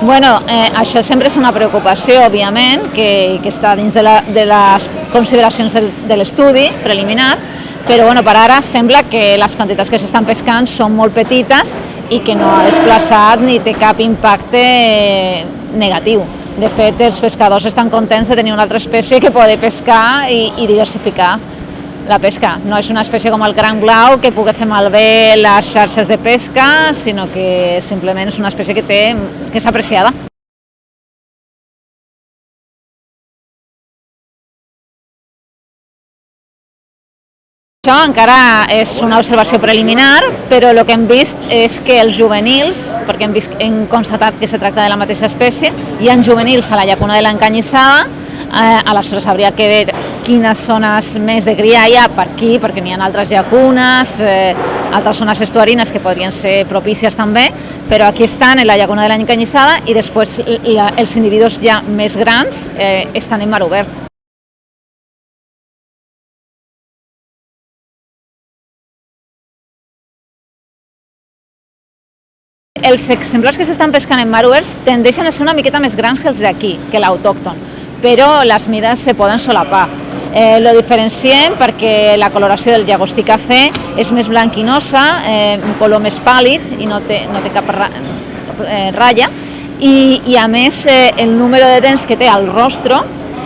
Bueno, això sempre és una preocupació, òbviament, que està dins de les consideracions de l'estudi preliminar, però bueno, per ara sembla que les quantitats que s'estan pescant són molt petites i que no ha desplaçat ni té cap impacte negatiu. De fet, els pescadors estan contents de tenir una altra espècie que poder pescar i diversificar la pesca. No és una espècie com el cranc blau que pugui fer malbé les xarxes de pesca, sinó que simplement és una espècie que és apreciada. Això encara és una observació preliminar, però el que hem vist és que els juvenils, perquè hem constatat que se tracta de la mateixa espècie, hi ha juvenils a la llacuna de l'Encanyissada, aleshores hauria que veure quines zones més de cria hi ha per aquí, perquè n'hi ha altres llacunes, altres zones estuarines que podrien ser propícies també, però aquí estan en la llacuna de l'Encanyissada i després els individus ja més grans estan en mar obert. Els exemplars que s'estan pescant en mar oberts tendeixen a ser una miqueta més grans que els d'aquí, que l'autòcton, però les mides se poden solapar. Lo diferenciem perquè la coloració del llagostí cafè és més blanquinosa, un color més pàl·lid i no té cap ratlla, i a més el número de dents que té al rostro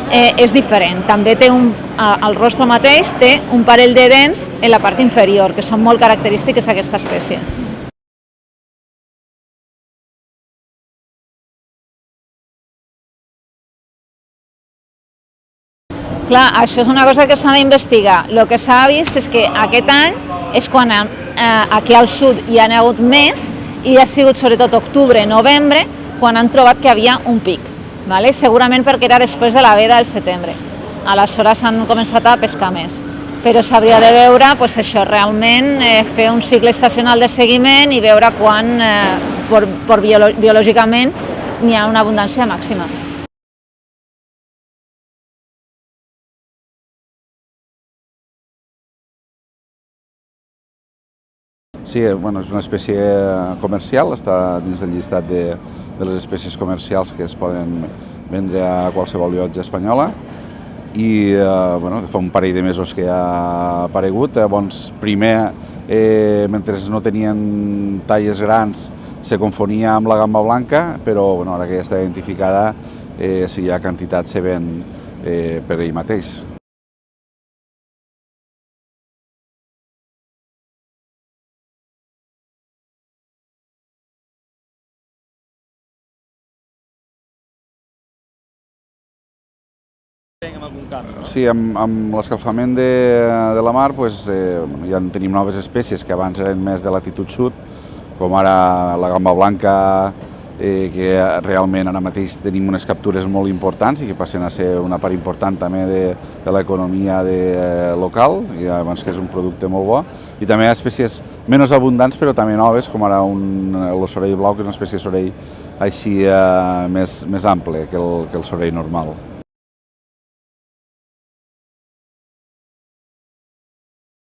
és diferent. També té el rostre mateix té un parell de dents en la part inferior, que són molt característiques d'aquesta espècie. Clar, això és una cosa que s'ha d'investigar. El que s'ha vist és que aquest any és quan aquí al sud hi ha hagut més i ha sigut sobretot octubre-novembre quan han trobat que hi havia un pic. Segurament perquè era després de la veda del setembre. Aleshores han començat a pescar més. Però s'hauria de veure això realment, fer un cicle estacional de seguiment i veure quan biològicament n'hi ha una abundància màxima. Sí, és una espècie comercial, està dins del llistat de les espècies comercials que es poden vendre a qualsevol llotja espanyola i fa un parell de mesos que ha aparegut. Primer, mentre no tenien talles grans, se confonia amb la gamba blanca, però ara que ja està identificada, si hi ha quantitat se ven per ell mateix. Sí, amb l'escalfament de la mar ja en tenim noves espècies que abans eren més de latitud sud, com ara la gamba blanca, que realment ara mateix tenim unes captures molt importants i que passen a ser una part important també de l'economia local, que és un producte molt bo, i també espècies menys abundants però també noves, com ara l'ossorell blau, que és una espècie de sorell així més ample que el sorell normal.